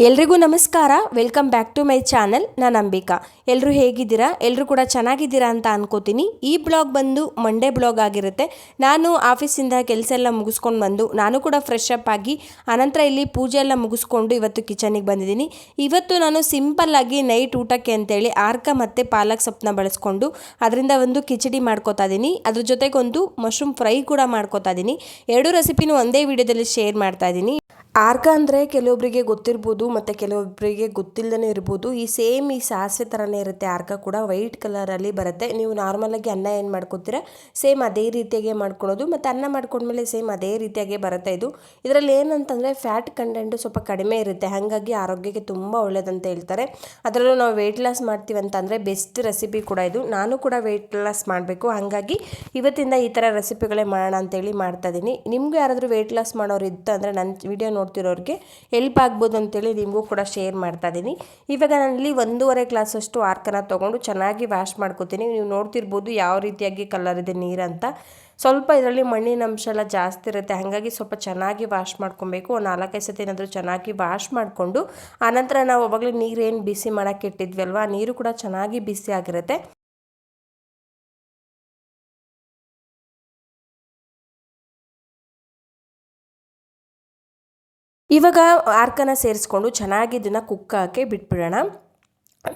ಎಲ್ರಿಗೂ ನಮಸ್ಕಾರ. Welcome back to my channel. ನಾನು ಅಂಬಿಕಾ. ಎಲ್ಲರೂ ಹೇಗಿದ್ದೀರಾ? ಎಲ್ಲರೂ ಕೂಡ ಚೆನ್ನಾಗಿದ್ದೀರಾ ಅಂತ ಅನ್ಕೋತೀನಿ. ಈ ಬ್ಲಾಗ್ ಬಂದು ಮಂಡೇ ಬ್ಲಾಗ್ ಆಗಿರುತ್ತೆ. ನಾನು ಆಫೀಸಿಂದ ಕೆಲಸ ಎಲ್ಲ ಮುಗಿಸ್ಕೊಂಡು ಬಂದು ನಾನು ಕೂಡ ಫ್ರೆಶ್ ಅಪ್ ಆಗಿ ಆನಂತರ ಇಲ್ಲಿ ಪೂಜೆ ಎಲ್ಲ ಮುಗಿಸ್ಕೊಂಡು ಇವತ್ತು ಕಿಚನಿಗೆ ಬಂದಿದ್ದೀನಿ. ಇವತ್ತು ನಾನು ಸಿಂಪಲ್ಲಾಗಿ ನೈಟ್ ಊಟಕ್ಕೆ ಅಂತೇಳಿ ಆರ್ಕ ಮತ್ತು ಪಾಲಕ್ ಸೊಪ್ಪನ್ನ ಬಳಸ್ಕೊಂಡು ಅದರಿಂದ ಒಂದು ಕಿಚಡಿ ಮಾಡ್ಕೋತಾ ಇದ್ದೀನಿ. ಅದ್ರ ಜೊತೆಗೆ ಒಂದು ಮಶ್ರೂಮ್ ಫ್ರೈ ಕೂಡ ಮಾಡ್ಕೋತಾ ಇದ್ದೀನಿ. ಎರಡು ರೆಸಿಪಿನೂ ಒಂದೇ ವಿಡಿಯೋದಲ್ಲಿ ಶೇರ್ ಮಾಡ್ತಾ ಇದ್ದೀನಿ. ಆರ್ಕ ಅಂದರೆ ಕೆಲವೊಬ್ಬರಿಗೆ ಗೊತ್ತಿರ್ಬೋದು ಮತ್ತು ಕೆಲವೊಬ್ಬರಿಗೆ ಗೊತ್ತಿಲ್ಲದೇ ಇರ್ಬೋದು. ಈ ಸಾಸಿವೆ ಥರನೇ ಇರುತ್ತೆ. ಆರ್ಕ ಕೂಡ ವೈಟ್ ಕಲರಲ್ಲಿ ಬರುತ್ತೆ. ನೀವು ನಾರ್ಮಲಾಗಿ ಅನ್ನ ಏನು ಮಾಡ್ಕೊತೀರ ಸೇಮ್ ಅದೇ ರೀತಿಯಾಗಿ ಮಾಡ್ಕೊಳ್ಳೋದು, ಮತ್ತು ಅನ್ನ ಮಾಡ್ಕೊಂಡ್ಮೇಲೆ ಸೇಮ್ ಅದೇ ರೀತಿಯಾಗಿ ಬರುತ್ತೆ. ಇದರಲ್ಲಿ ಏನಂತಂದರೆ ಫ್ಯಾಟ್ ಕಂಟೆಂಟು ಸ್ವಲ್ಪ ಕಡಿಮೆ ಇರುತ್ತೆ, ಹಾಗಾಗಿ ಆರೋಗ್ಯಕ್ಕೆ ತುಂಬ ಒಳ್ಳೆಯದಂತ ಹೇಳ್ತಾರೆ. ಅದರಲ್ಲೂ ನಾವು ವೆಯ್ಟ್ ಲಾಸ್ ಮಾಡ್ತೀವಿ ಅಂತಂದರೆ ಬೆಸ್ಟ್ ರೆಸಿಪಿ ಕೂಡ ಇದು. ನಾನು ಕೂಡ ವೆಯ್ಟ್ ಲಾಸ್ ಮಾಡಬೇಕು, ಹಾಗಾಗಿ ಇವತ್ತಿಂದ ಈ ಥರ ರೆಸಿಪಿಗಳೇ ಮಾಡೋಣ ಅಂತೇಳಿ ಮಾಡ್ತಾಯಿದ್ದೀನಿ. ನಿಮಗೂ ಯಾರಾದರೂ ವೆಯ್ಟ್ ಲಾಸ್ ಮಾಡೋರು ಇತ್ತು ಅಂದರೆ ನನ್ನ ವಿಡಿಯೋ ನೋಡ್ತಿರೋರಿಗೆ ಹೆಲ್ಪ್ ಆಗ್ಬೋದು ಅಂತೇಳಿ ನಿಮಗೂ ಕೂಡ ಶೇರ್ ಮಾಡ್ತಾ ಇದ್ದೀನಿ. ಇವಾಗ ನಾನಿಲ್ಲಿ 1.5 ಗ್ಲಾಸಷ್ಟು ಆರ್ಕನ ತೊಗೊಂಡು ಚೆನ್ನಾಗಿ ವಾಶ್ ಮಾಡ್ಕೋತೀನಿ. ನೀವು ನೋಡ್ತಿರ್ಬೋದು ಯಾವ ರೀತಿಯಾಗಿ ಕಲರ್ ಇದೆ ನೀರಂತ. ಸ್ವಲ್ಪ ಇದರಲ್ಲಿ ಮಣ್ಣಿನ ಅಂಶ ಎಲ್ಲ ಜಾಸ್ತಿ ಇರುತ್ತೆ, ಹಾಗಾಗಿ ಸ್ವಲ್ಪ ಚೆನ್ನಾಗಿ ವಾಶ್ ಮಾಡ್ಕೊಬೇಕು. ಒಂದು 4-5 ಸತಿ ಏನಾದರೂ ಚೆನ್ನಾಗಿ ವಾಶ್ ಮಾಡಿಕೊಂಡು ಆನಂತರ ನಾವು ಅವಾಗಲೇ ನೀರೇನು ಬಿಸಿ ಮಾಡೋಕ್ಕೆ ಇಟ್ಟಿದ್ವಿ ಅಲ್ವಾ, ನೀರು ಕೂಡ ಚೆನ್ನಾಗಿ ಬಿಸಿ ಆಗಿರುತ್ತೆ. ಇವಾಗ ಆರ್ಕನ ಸೇರಿಸ್ಕೊಂಡು ಚೆನ್ನಾಗಿ ಇದನ್ನು ಕುಕ್ ಹಾಕಿ ಬಿಟ್ಬಿಡೋಣ.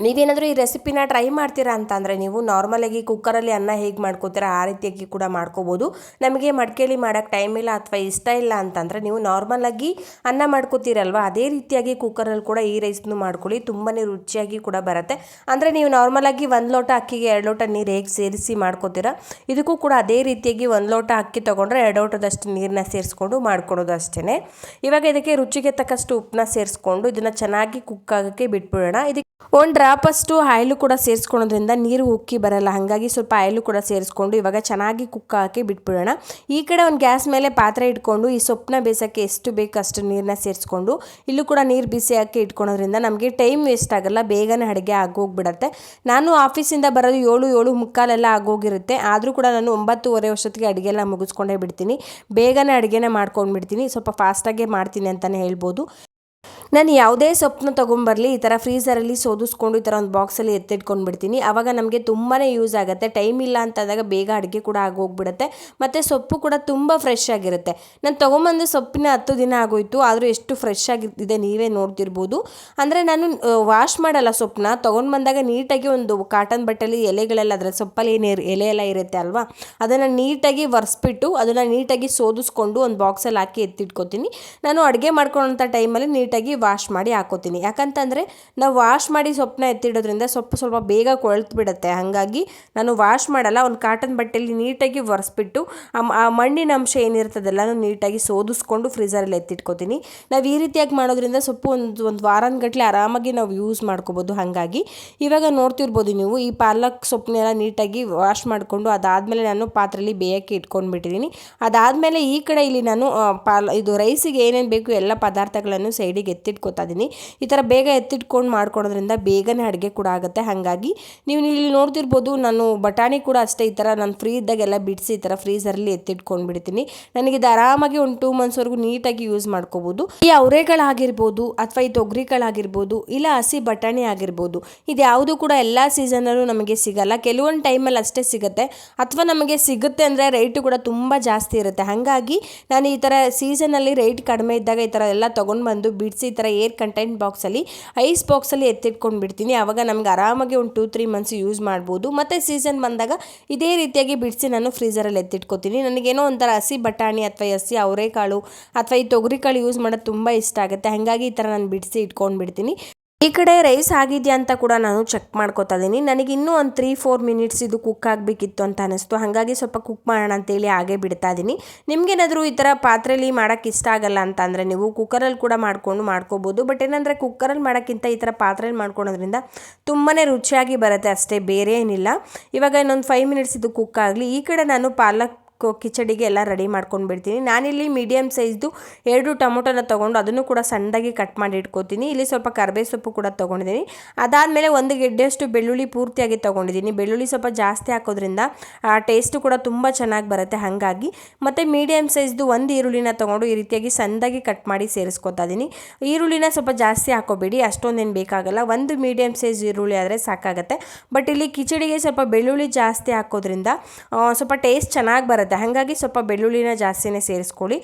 ನೀವೇನಾದರೂ ಈ ರೆಸಿಪಿನ ಟ್ರೈ ಮಾಡ್ತೀರಾ ಅಂತಂದರೆ ನೀವು ನಾರ್ಮಲಾಗಿ ಕುಕ್ಕರಲ್ಲಿ ಅನ್ನ ಹೇಗೆ ಮಾಡ್ಕೋತೀರಾ ಆ ರೀತಿಯಾಗಿ ಕೂಡ ಮಾಡ್ಕೋಬೋದು. ನಮಗೆ ಮಡಿಕೆಯಲ್ಲಿ ಮಾಡೋಕ್ಕೆ ಟೈಮ್ ಇಲ್ಲ ಅಥವಾ ಇಷ್ಟ ಇಲ್ಲ ಅಂತಂದರೆ ನೀವು ನಾರ್ಮಲಾಗಿ ಅನ್ನ ಮಾಡ್ಕೋತೀರಲ್ವ ಅದೇ ರೀತಿಯಾಗಿ ಕುಕ್ಕರಲ್ಲಿ ಕೂಡ ಈ ರೈಸ್ನು ಮಾಡ್ಕೊಳ್ಳಿ, ತುಂಬಾ ರುಚಿಯಾಗಿ ಕೂಡ ಬರುತ್ತೆ. ಅಂದರೆ ನೀವು ನಾರ್ಮಲಾಗಿ 1 ಲೋಟ ಅಕ್ಕಿಗೆ 2 ಲೋಟ ನೀರು ಹೇಗೆ ಸೇರಿಸಿ ಮಾಡ್ಕೋತೀರಾ ಇದಕ್ಕೂ ಕೂಡ ಅದೇ ರೀತಿಯಾಗಿ 1 ಲೋಟ ಅಕ್ಕಿ ತೊಗೊಂಡ್ರೆ 2 ಲೋಟದಷ್ಟು ನೀರನ್ನ ಸೇರಿಸ್ಕೊಂಡು ಮಾಡ್ಕೊಳೋದು ಅಷ್ಟೇ. ಇವಾಗ ಇದಕ್ಕೆ ರುಚಿಗೆ ತಕ್ಕಷ್ಟು ಉಪ್ಪನ್ನ ಸೇರಿಸ್ಕೊಂಡು ಇದನ್ನು ಚೆನ್ನಾಗಿ ಕುಕ್ ಆಗೋಕ್ಕೆ ಬಿಟ್ಬಿಡೋಣ. ಇದಕ್ಕೆ 1 ಡ್ರಾಪಷ್ಟು ಆಯಿಲು ಕೂಡ ಸೇರಿಸ್ಕೊಳೋದ್ರಿಂದ ನೀರು ಉಕ್ಕಿ ಬರಲ್ಲ, ಹಾಗಾಗಿ ಸ್ವಲ್ಪ ಆಯಿಲು ಕೂಡ ಸೇರಿಸ್ಕೊಂಡು ಇವಾಗ ಚೆನ್ನಾಗಿ ಕುಕ್ ಹಾಕಿ ಬಿಟ್ಬಿಡೋಣ. ಈ ಕಡೆ ಒಂದು ಗ್ಯಾಸ್ ಮೇಲೆ ಪಾತ್ರೆ ಇಟ್ಕೊಂಡು ಈ ಸೊಪ್ಪನ್ನ ಬೇಯಿಸೋಕ್ಕೆ ಎಷ್ಟು ಬೇಕು ಅಷ್ಟು ನೀರನ್ನ ಸೇರಿಸ್ಕೊಂಡು ಇಲ್ಲೂ ಕೂಡ ನೀರು ಬಿಸಿ ಹಾಕಿ ಇಟ್ಕೊಳೋದ್ರಿಂದ ನಮಗೆ ಟೈಮ್ ವೇಸ್ಟ್ ಆಗಲ್ಲ, ಬೇಗನೆ ಅಡುಗೆ ಆಗೋಗ್ಬಿಡತ್ತೆ. ನಾನು ಆಫೀಸಿಂದ ಬರೋದು 7-7:45 ಆಗೋಗಿರುತ್ತೆ. ಆದರೂ ಕೂಡ ನಾನು 9:30 ವರ್ಷತ್ತಿಗೆ ಅಡುಗೆ ಎಲ್ಲ ಮುಗಿಸ್ಕೊಂಡೇ ಬಿಡ್ತೀನಿ. ಬೇಗನೆ ಅಡುಗೆನೇ ಮಾಡ್ಕೊಂಡ್ಬಿಡ್ತೀನಿ, ಸ್ವಲ್ಪ ಫಾಸ್ಟಾಗೆ ಮಾಡ್ತೀನಿ ಅಂತಲೇ ಹೇಳ್ಬೋದು. ನಾನು ಯಾವುದೇ ಸೊಪ್ಪನ್ನ ತೊಗೊಂಬರಲಿ ಈ ಥರ ಫ್ರೀಝರಲ್ಲಿ ಸೋದಿಸ್ಕೊಂಡು ಈ ಥರ ಒಂದು ಬಾಕ್ಸಲ್ಲಿ ಎತ್ತಿಟ್ಕೊಂಡು ಬಿಡ್ತೀನಿ. ಆವಾಗ ನಮಗೆ ತುಂಬಾ ಯೂಸ್ ಆಗುತ್ತೆ. ಟೈಮ್ ಇಲ್ಲ ಅಂತಂದಾಗ ಬೇಗ ಅಡುಗೆ ಕೂಡ ಆಗೋಗ್ಬಿಡುತ್ತೆ, ಮತ್ತು ಸೊಪ್ಪು ಕೂಡ ತುಂಬ ಫ್ರೆಶ್ ಆಗಿರುತ್ತೆ. ನಾನು ತೊಗೊಂಬಂದು ಸೊಪ್ಪಿನ 10 ದಿನ ಆಗೋಯ್ತು, ಆದರೂ ಎಷ್ಟು ಫ್ರೆಶ್ ಆಗಿರ್ತಿದೆ ನೀವೇ ನೋಡ್ತಿರ್ಬೋದು. ಅಂದರೆ ನಾನು ವಾಶ್ ಮಾಡಲ್ಲ ಸೊಪ್ಪನ್ನ, ತೊಗೊಂಡು ಬಂದಾಗ ನೀಟಾಗಿ ಒಂದು ಕಾಟನ್ ಬಟ್ಟೆಲಿ ಎಲೆಗಳೆಲ್ಲ ಅದರ ಸೊಪ್ಪಲ್ಲಿ ಏನು ಎಲೆ ಎಲ್ಲ ಇರುತ್ತೆ ಅಲ್ವಾ ಅದನ್ನು ನೀಟಾಗಿ ಒರೆಸ್ಬಿಟ್ಟು ಅದನ್ನು ನೀಟಾಗಿ ಸೋದಿಸ್ಕೊಂಡು ಒಂದು ಬಾಕ್ಸಲ್ಲಿ ಹಾಕಿ ಎತ್ತಿಟ್ಕೊತೀನಿ. ನಾನು ಅಡುಗೆ ಮಾಡ್ಕೊಳ್ಳೋಂಥ ಟೈಮಲ್ಲಿ ನೀಟಾಗಿ ವಾಶ್ ಮಾಡಿ ಹಾಕೋತೀನಿ. ಯಾಕಂತಂದರೆ ನಾವು ವಾಶ್ ಮಾಡಿ ಸೊಪ್ಪನ್ನ ಎತ್ತಿಡೋದ್ರಿಂದ ಸೊಪ್ಪು ಸ್ವಲ್ಪ ಬೇಗ ಕೊಳ್ತು ಬಿಡುತ್ತೆ, ಹಾಗಾಗಿ ನಾನು ವಾಶ್ ಮಾಡಲ್ಲ. ಒಂದು ಕಾಟನ್ ಬಟ್ಟೆಯಲ್ಲಿ ನೀಟಾಗಿ ಒರೆಸ್ಬಿಟ್ಟು ಆ ಮಣ್ಣಿನ ಅಂಶ ಏನಿರ್ತದೆಲ್ಲ ನೀಟಾಗಿ ಸೋದಿಸ್ಕೊಂಡು ಫ್ರೀಝರಲ್ಲಿ ಎತ್ತಿಟ್ಕೋತೀನಿ. ನಾವು ಈ ರೀತಿಯಾಗಿ ಮಾಡೋದ್ರಿಂದ ಸೊಪ್ಪು ಒಂದು ವಾರಗಟ್ಟಲೆ ಆರಾಮಾಗಿ ನಾವು ಯೂಸ್ ಮಾಡ್ಕೋಬೋದು. ಹಾಗಾಗಿ ಇವಾಗ ನೋಡ್ತಿರ್ಬೋದು ನೀವು ಈ ಪಾಲಕ್ ಸೊಪ್ಪನ್ನೆಲ್ಲ ನೀಟಾಗಿ ವಾಶ್ ಮಾಡಿಕೊಂಡು ಅದಾದಮೇಲೆ ನಾನು ಪಾತ್ರೆಯಲ್ಲಿ ಬೇಯಕ್ಕೆ ಇಟ್ಕೊಂಡ್ಬಿಟ್ಟಿದ್ದೀನಿ. ಅದಾದಮೇಲೆ ಈ ಕಡೆ ಇಲ್ಲಿ ನಾನು ಇದು ರೈಸಿಗೆ ಏನೇನು ಬೇಕು ಎಲ್ಲ ಪದಾರ್ಥಗಳನ್ನು ಸೈಡಿಗೆ ಎತ್ತಿಟ್ಕೋತಾ ಇದ್ದೀನಿ. ಈ ಥರ ಬೇಗ ಎತ್ತಿಟ್ಕೊಂಡು ಮಾಡ್ಕೊಳೋದ್ರಿಂದ ಬೇಗನೆ ಅಡುಗೆ ಕೂಡ ಆಗುತ್ತೆ. ಹಾಗಾಗಿ ನೀವು ಇಲ್ಲಿ ನೋಡ್ತಿರ್ಬೋದು ನಾನು ಬಟಾಣಿ ಕೂಡ ಅಷ್ಟೇ ಈ ಥರ ನಾನು ಫ್ರೀ ಇದ್ದಾಗೆಲ್ಲ ಬಿಡಿಸಿ ಈ ಥರ ಫ್ರೀಝರಲ್ಲಿ ಎತ್ತಿಟ್ಕೊಂಡು ಬಿಡ್ತೀನಿ. ನನಗಿದು ಆರಾಮಾಗಿ ಒಂದು 2 ಮಂತ್ಸ್ವರೆಗೂ ನೀಟಾಗಿ ಯೂಸ್ ಮಾಡ್ಕೋಬೋದು. ಈ ಅವರೆಗಳಾಗಿರ್ಬೋದು ಅಥವಾ ಈ ತೊಗರಿಗಳಾಗಿರ್ಬೋದು ಇಲ್ಲ ಹಸಿ ಬಟಾಣಿ ಆಗಿರ್ಬೋದು, ಇದು ಯಾವುದು ಕೂಡ ಎಲ್ಲ ಸೀಸನಲ್ಲೂ ನಮಗೆ ಸಿಗಲ್ಲ. ಕೆಲವೊಂದು ಟೈಮಲ್ಲಿ ಅಷ್ಟೇ ಸಿಗುತ್ತೆ, ಅಥವಾ ನಮಗೆ ಸಿಗುತ್ತೆ ಅಂದರೆ ರೇಟು ಕೂಡ ತುಂಬ ಜಾಸ್ತಿ ಇರುತ್ತೆ. ಹಾಗಾಗಿ ನಾನು ಈ ಥರ ಸೀಸನಲ್ಲಿ ರೇಟ್ ಕಡಿಮೆ ಇದ್ದಾಗ ಈ ಥರ ಎಲ್ಲ ತೊಗೊಂಡು ಬಂದು ಬಿಡಿಸಿ ಈ ಥರ ಏರ್ ಕಂಟೈನ್ ಬಾಕ್ಸಲ್ಲಿ ಐಸ್ ಬಾಕ್ಸಲ್ಲಿ ಎತ್ತಿಟ್ಕೊಂಡು ಬಿಡ್ತೀನಿ. ಆವಾಗ ನಮ್ಗೆ ಆರಾಮಾಗಿ ಒಂದು 2-3 ಮಂತ್ಸ್ ಯೂಸ್ ಮಾಡ್ಬೋದು. ಮತ್ತು ಸೀಸನ್ ಬಂದಾಗ ಇದೇ ರೀತಿಯಾಗಿ ಬಿಡಿಸಿ ನಾನು ಫ್ರೀಝರಲ್ಲಿ ಎತ್ತಿಟ್ಕೋತೀನಿ. ನನಗೇನೋ ಒಂಥರ ಹಸಿ ಬಟಾಣಿ ಅಥವಾ ಹಸಿ ಅವರೆಕಾಳು ಅಥವಾ ಈ ತೊಗರಿಕಾಳು ಯೂಸ್ ಮಾಡೋದು ತುಂಬ ಇಷ್ಟ ಆಗುತ್ತೆ, ಹಾಗಾಗಿ ಈ ಥರ ನಾನು ಬಿಡಿಸಿ ಇಟ್ಕೊಂಡು ಬಿಡ್ತೀನಿ. ಈ ಕಡೆ ರೈಸ್ ಆಗಿದೆಯಾ ಅಂತ ಕೂಡ ನಾನು ಚೆಕ್ ಮಾಡ್ಕೋತಾ ಇದ್ದೀನಿ. ನನಗೆ ಇನ್ನೂ ಒಂದು 3-4 ಮಿನಿಟ್ಸ್ ಇದು ಕುಕ್ ಆಗಬೇಕಿತ್ತು ಅಂತ ಅನ್ನಿಸ್ತು, ಹಾಗಾಗಿ ಸ್ವಲ್ಪ ಕುಕ್ ಮಾಡೋಣ ಅಂತೇಳಿ ಹಾಗೆ ಬಿಡ್ತಾ ಇದ್ದೀನಿ. ನಿಮಗೇನಾದರೂ ಈ ಥರ ಪಾತ್ರೆಯಲ್ಲಿ ಮಾಡೋಕ್ಕೆ ಇಷ್ಟ ಆಗಲ್ಲ ಅಂತ ಅಂದರೆ ನೀವು ಕುಕ್ಕರಲ್ಲಿ ಕೂಡ ಮಾಡ್ಕೋಬೋದು. ಬಟ್ ಏನಂದರೆ ಕುಕ್ಕರಲ್ಲಿ ಮಾಡೋಕ್ಕಿಂತ ಈ ಥರ ಪಾತ್ರೆಯಲ್ಲಿ ಮಾಡ್ಕೊಳೋದ್ರಿಂದ ತುಂಬಾ ರುಚಿಯಾಗಿ ಬರುತ್ತೆ ಅಷ್ಟೇ, ಬೇರೆ ಏನಿಲ್ಲ. ಇವಾಗ ಇನ್ನೊಂದು 5 ಮಿನಿಟ್ಸ್ ಇದು ಕುಕ್ ಆಗಲಿ. ಈ ಕಡೆ ನಾನು ಪಾಲಕ್ ಕಿಚಡಿಗೆ ಎಲ್ಲ ರೆಡಿ ಮಾಡ್ಕೊಂಡು ಬಿಡ್ತೀನಿ. ನಾನಿಲ್ಲಿ ಮೀಡಿಯಮ್ ಸೈಜ್ದು 2 ಟೊಮೊಟೊನ ತೊಗೊಂಡು ಅದನ್ನು ಕೂಡ ಸಣ್ಣದಾಗಿ ಕಟ್ ಮಾಡಿ ಇಟ್ಕೋತೀನಿ. ಇಲ್ಲಿ ಸ್ವಲ್ಪ ಕರಿಬೇವು ಸೊಪ್ಪು ಕೂಡ ತೊಗೊಂಡಿದ್ದೀನಿ. ಅದಾದಮೇಲೆ 1 ಗೆಡ್ಡೆಯಷ್ಟು ಬೆಳ್ಳುಳ್ಳಿ ಪೂರ್ತಿಯಾಗಿ ತೊಗೊಂಡಿದ್ದೀನಿ. ಬೆಳ್ಳುಳ್ಳಿ ಸ್ವಲ್ಪ ಜಾಸ್ತಿ ಹಾಕೋದ್ರಿಂದ ಟೇಸ್ಟು ಕೂಡ ತುಂಬ ಚೆನ್ನಾಗಿ ಬರುತ್ತೆ ಹಾಗಾಗಿ. ಮತ್ತು ಮೀಡಿಯಮ್ ಸೈಜ್ದು 1 ಈರುಳ್ಳಿನ ತೊಗೊಂಡು ಈ ರೀತಿಯಾಗಿ ಸಣ್ಣದಾಗಿ ಕಟ್ ಮಾಡಿ ಸೇರಿಸ್ಕೊತಾ ಇದ್ದೀನಿ. ಈರುಳ್ಳಿನ ಸ್ವಲ್ಪ ಜಾಸ್ತಿ ಹಾಕೋಬೇಡಿ, ಅಷ್ಟೊಂದೇನು ಬೇಕಾಗಲ್ಲ. 1 ಮೀಡಿಯಮ್ ಸೈಜ್ ಈರುಳ್ಳಿ ಆದರೆ ಸಾಕಾಗುತ್ತೆ. ಬಟ್ ಇಲ್ಲಿ ಕಿಚಡಿಗೆ ಸ್ವಲ್ಪ ಬೆಳ್ಳುಳ್ಳಿ ಜಾಸ್ತಿ ಹಾಕೋದ್ರಿಂದ ಸ್ವಲ್ಪ ಟೇಸ್ಟ್ ಚೆನ್ನಾಗಿ ಬರುತ್ತೆ, ಹಾಗಾಗಿ ಸ್ವಲ್ಪ ಬೆಳ್ಳುಳ್ಳಿನ ಜಾಸ್ತಿನೇ ಸೇರಿಸ್ಕೊಳ್ಳಿ.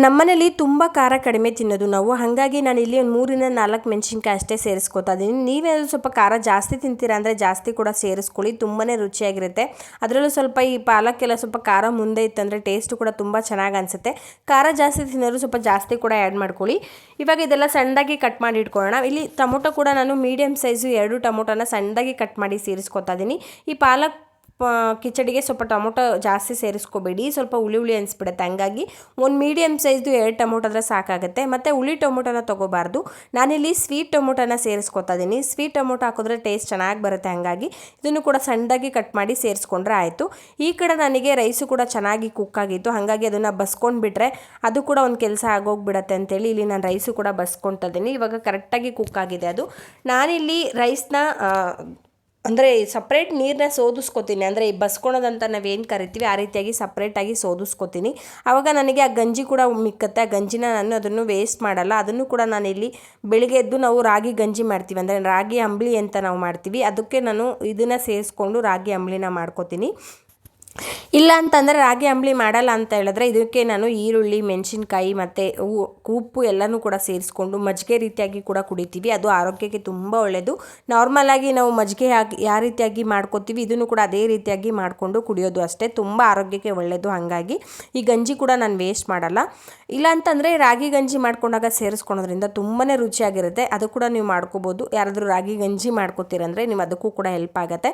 ನಮ್ಮನೇಲಿ ತುಂಬ ಖಾರ ಕಡಿಮೆ ತಿನ್ನೋದು ನಾವು, ಹಾಗಾಗಿ ನಾನು ಇಲ್ಲಿ ಒಂದು 3 ರಿಂದ 4 ಮೆಣಸಿನ್ಕಾಯಿ ಅಷ್ಟೇ ಸೇರಿಸ್ಕೊತಾ ಇದ್ದೀನಿ. ನೀವೇನಾದರೂ ಸ್ವಲ್ಪ ಖಾರ ಜಾಸ್ತಿ ತಿಂತೀರಾ ಅಂದರೆ ಜಾಸ್ತಿ ಕೂಡ ಸೇರಿಸ್ಕೊಳ್ಳಿ, ತುಂಬಾ ರುಚಿಯಾಗಿರುತ್ತೆ. ಅದರಲ್ಲೂ ಸ್ವಲ್ಪ ಈ ಪಾಲಕ್ಕೆಲ್ಲ ಸ್ವಲ್ಪ ಖಾರ ಮುಂದೆ ಇತ್ತಂದರೆ ಟೇಸ್ಟು ಕೂಡ ತುಂಬ ಚೆನ್ನಾಗಿ ಅನಿಸುತ್ತೆ. ಖಾರ ಜಾಸ್ತಿ ತಿನ್ನೋರು ಸ್ವಲ್ಪ ಜಾಸ್ತಿ ಕೂಡ ಆ್ಯಡ್ ಮಾಡ್ಕೊಳ್ಳಿ. ಇವಾಗ ಇದೆಲ್ಲ ಸಣ್ಣದಾಗಿ ಕಟ್ ಮಾಡಿ ಇಟ್ಕೊಳ್ಳೋಣ. ಇಲ್ಲಿ ಟೊಮೊಟೊ ಕೂಡ ನಾನು ಮೀಡಿಯಮ್ ಸೈಜು 2 ಟೊಮೊಟೊನ ಸಣ್ಣದಾಗಿ ಕಟ್ ಮಾಡಿ ಸೇರಿಸ್ಕೊತಾ ಇದ್ದೀನಿ. ಈ ಪಾಲಕ್ ಕಿಚಡಿಗೆ ಸ್ವಲ್ಪ ಟೊಮೊಟೊ ಜಾಸ್ತಿ ಸೇರಿಸ್ಕೋಬೇಡಿ, ಸ್ವಲ್ಪ ಹುಳಿ ಅನಿಸ್ಬಿಡುತ್ತೆ. ಹಂಗಾಗಿ ಒಂದು ಮೀಡಿಯಮ್ ಸೈಜ್ದು 2 ಟೊಮೊಟೊ ಆದರೆ ಸಾಕಾಗುತ್ತೆ. ಮತ್ತು ಹುಳಿ ಟೊಮೊಟೊನ ತೊಗೋಬಾರ್ದು. ನಾನಿಲ್ಲಿ ಸ್ವೀಟ್ ಟೊಮೊಟೊನ ಸೇರಿಸ್ಕೊತಾ ಇದ್ದೀನಿ. ಸ್ವೀಟ್ ಟೊಮೊಟೊ ಹಾಕಿದ್ರೆ ಟೇಸ್ಟ್ ಚೆನ್ನಾಗಿ ಬರುತ್ತೆ, ಹಾಗಾಗಿ ಇದನ್ನು ಕೂಡ ಸಣ್ಣದಾಗಿ ಕಟ್ ಮಾಡಿ ಸೇರಿಸ್ಕೊಂಡ್ರೆ ಆಯಿತು. ಈ ಕಡೆ ನನಗೆ ರೈಸು ಕೂಡ ಚೆನ್ನಾಗಿ ಕುಕ್ ಆಗಿತ್ತು, ಹಾಗಾಗಿ ಅದನ್ನು ಬಸ್ಕೊಂಡು ಬಿಟ್ಟರೆ ಅದು ಕೂಡ ಒಂದು ಕೆಲಸ ಆಗೋಗ್ಬಿಡತ್ತೆ ಅಂತೇಳಿ ಇಲ್ಲಿ ನಾನು ರೈಸು ಕೂಡ ಬಸ್ಕೊತಾ ಇದ್ದೀನಿ. ಇವಾಗ ಕರೆಕ್ಟಾಗಿ ಕುಕ್ ಆಗಿದೆ ಅದು. ನಾನಿಲ್ಲಿ ರೈಸ್ನ ಅಂದರೆ ಸಪ್ರೇಟ್ ನೀರನ್ನ ಸೋದಿಸ್ಕೊತೀನಿ, ಅಂದರೆ ಈ ಬಸ್ಕೊಳೋದಂತ ನಾವೇನು ಕರಿತೀವಿ ಆ ರೀತಿಯಾಗಿ ಸಪ್ರೇಟಾಗಿ ಸೋದಿಸ್ಕೊತೀನಿ. ಆವಾಗ ನನಗೆ ಆ ಗಂಜಿ ಕೂಡ ಮಿಕ್ಕತ್ತೆ. ಆ ಗಂಜಿನ ನಾನು ಅದನ್ನು ವೇಸ್ಟ್ ಮಾಡಲ್ಲ. ಅದನ್ನು ಕೂಡ ನಾನಿಲ್ಲಿ ಬೆಳಿಗ್ಗೆ ಎದ್ದು ನಾವು ರಾಗಿ ಗಂಜಿ ಮಾಡ್ತೀವಿ, ಅಂದರೆ ರಾಗಿ ಅಂಬಲಿ ಅಂತ ನಾವು ಮಾಡ್ತೀವಿ, ಅದಕ್ಕೆ ನಾನು ಇದನ್ನು ಸೇರಿಸ್ಕೊಂಡು ರಾಗಿ ಅಂಬಲಿನ ಮಾಡ್ಕೊತೀನಿ. ಇಲ್ಲ ಅಂತಂದರೆ ರಾಗಿ ಅಂಬಲಿ ಮಾಡಲ್ಲ ಅಂತ ಹೇಳಿದ್ರೆ ಇದಕ್ಕೆ ನಾನು ಈರುಳ್ಳಿ, ಮೆಣಸಿನ್ಕಾಯಿ ಮತ್ತು ಉಪ್ಪು ಎಲ್ಲನೂ ಕೂಡ ಸೇರಿಸ್ಕೊಂಡು ಮಜ್ಜಿಗೆ ರೀತಿಯಾಗಿ ಕೂಡ ಕುಡಿತೀವಿ. ಅದು ಆರೋಗ್ಯಕ್ಕೆ ತುಂಬ ಒಳ್ಳೆಯದು. ನಾರ್ಮಲಾಗಿ ನಾವು ಮಜ್ಜಿಗೆ ಯಾವ ರೀತಿಯಾಗಿ ಮಾಡ್ಕೊತೀವಿ ಇದನ್ನು ಕೂಡ ಅದೇ ರೀತಿಯಾಗಿ ಮಾಡಿಕೊಂಡು ಕುಡಿಯೋದು ಅಷ್ಟೇ, ತುಂಬ ಆರೋಗ್ಯಕ್ಕೆ ಒಳ್ಳೆಯದು. ಹಾಗಾಗಿ ಈ ಗಂಜಿ ಕೂಡ ನಾನು ವೇಸ್ಟ್ ಮಾಡಲ್ಲ. ಇಲ್ಲ ಅಂತಂದರೆ ರಾಗಿ ಗಂಜಿ ಮಾಡ್ಕೊಂಡಾಗ ಸೇರಿಸ್ಕೊಳೋದ್ರಿಂದ ತುಂಬಾ ರುಚಿಯಾಗಿರುತ್ತೆ. ಅದು ಕೂಡ ನೀವು ಮಾಡ್ಕೋಬೋದು. ಯಾರಾದರೂ ರಾಗಿ ಗಂಜಿ ಮಾಡ್ಕೋತೀರಂದರೆ ನೀವು ಅದಕ್ಕೂ ಕೂಡ ಹೆಲ್ಪ್ ಆಗುತ್ತೆ.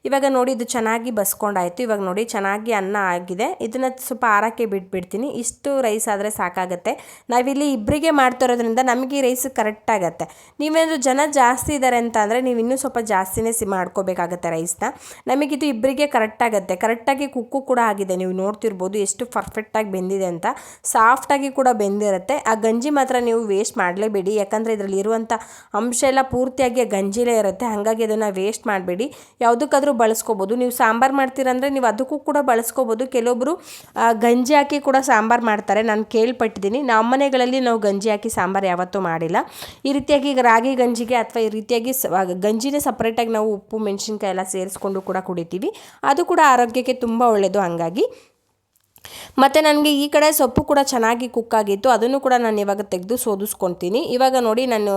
ಇವಾಗ ನೋಡಿ ಇದು ಚೆನ್ನಾಗಿ ಬಸ್ಕೊಂಡಾಯಿತು. ಇವಾಗ ನೋಡಿ ಚೆನ್ನಾಗಿ ಅನ್ನ ಆಗಿದೆ. ಇದನ್ನು ಸ್ವಲ್ಪ ಆರಕ್ಕೆ ಬಿಟ್ಬಿಡ್ತೀನಿ. ಇಷ್ಟು ರೈಸ್ ಆದರೆ ಸಾಕಾಗುತ್ತೆ. ನಾವಿಲ್ಲಿ ಇಬ್ಬರಿಗೆ ಮಾಡ್ತಿರೋದ್ರಿಂದ ನಮಗೆ ಈ ರೈಸ್ ಕರೆಕ್ಟ್ ಆಗುತ್ತೆ. ನೀವೇನಾದರೂ ಜನ ಜಾಸ್ತಿ ಇದ್ದಾರೆ ಅಂತ ಅಂದರೆ ನೀವು ಇನ್ನೂ ಸ್ವಲ್ಪ ಜಾಸ್ತಿನೇ ಮಾಡ್ಕೋಬೇಕಾಗತ್ತೆ ರೈಸ್ನ. ನಮಗಿದು ಇಬ್ಬರಿಗೆ ಕರೆಕ್ಟ್ ಆಗುತ್ತೆ. ಕರೆಕ್ಟಾಗಿ ಕುಕ್ಕು ಕೂಡ ಆಗಿದೆ. ನೀವು ನೋಡ್ತಿರ್ಬೋದು ಎಷ್ಟು ಪರ್ಫೆಕ್ಟಾಗಿ ಬೆಂದಿದೆ ಅಂತ, ಸಾಫ್ಟಾಗಿ ಕೂಡ ಬೆಂದಿರುತ್ತೆ. ಆ ಗಂಜಿ ಮಾತ್ರ ನೀವು ವೇಸ್ಟ್ ಮಾಡಲೇಬೇಡಿ, ಯಾಕಂದರೆ ಇದರಲ್ಲಿ ಇರುವಂಥ ಅಂಶ ಎಲ್ಲ ಪೂರ್ತಿಯಾಗಿ ಆ ಗಂಜಿಲೇ ಇರುತ್ತೆ. ಹಾಗಾಗಿ ಅದನ್ನು ವೇಸ್ಟ್ ಮಾಡಬೇಡಿ, ಯಾವುದಕ್ಕಾದರೂ ಬಳಸ್ಕೋಬೋದು. ನೀವು ಸಾಂಬಾರು ಮಾಡ್ತೀರಂದರೆ ನೀವು ಅದಕ್ಕೂ ಕೂಡ ಬಳಸ್ಕೋಬೋದು. ಕೆಲವೊಬ್ಬರು ಗಂಜಿ ಹಾಕಿ ಕೂಡ ಸಾಂಬಾರು ಮಾಡ್ತಾರೆ, ನಾನು ಕೇಳ್ಪಟ್ಟಿದ್ದೀನಿ. ನಮ್ಮ ಮನೆಗಳಲ್ಲಿ ನಾವು ಗಂಜಿ ಹಾಕಿ ಸಾಂಬಾರು ಯಾವತ್ತೂ ಮಾಡಿಲ್ಲ. ಈ ರೀತಿಯಾಗಿ ಈಗ ರಾಗಿ ಗಂಜಿಗೆ ಅಥವಾ ಈ ರೀತಿಯಾಗಿ ಗಂಜಿನೇ ಸಪ್ರೇಟಾಗಿ ನಾವು ಉಪ್ಪು ಮೆಣಸಿನ್ಕಾಯಿ ಎಲ್ಲ ಸೇರಿಸ್ಕೊಂಡು ಕೂಡ ಕುಡಿತೀವಿ. ಅದು ಕೂಡ ಆರೋಗ್ಯಕ್ಕೆ ತುಂಬ ಒಳ್ಳೆಯದು. ಹಾಗಾಗಿ ಮತ್ತು ನನಗೆ ಈ ಕಡೆ ಸೊಪ್ಪು ಕೂಡ ಚೆನ್ನಾಗಿ ಕುಕ್ಕಾಗಿತ್ತು, ಅದನ್ನು ಕೂಡ ನಾನು ಇವಾಗ ತೆಗೆದು ಸೋದಿಸ್ಕೊತೀನಿ. ಇವಾಗ ನೋಡಿ ನಾನು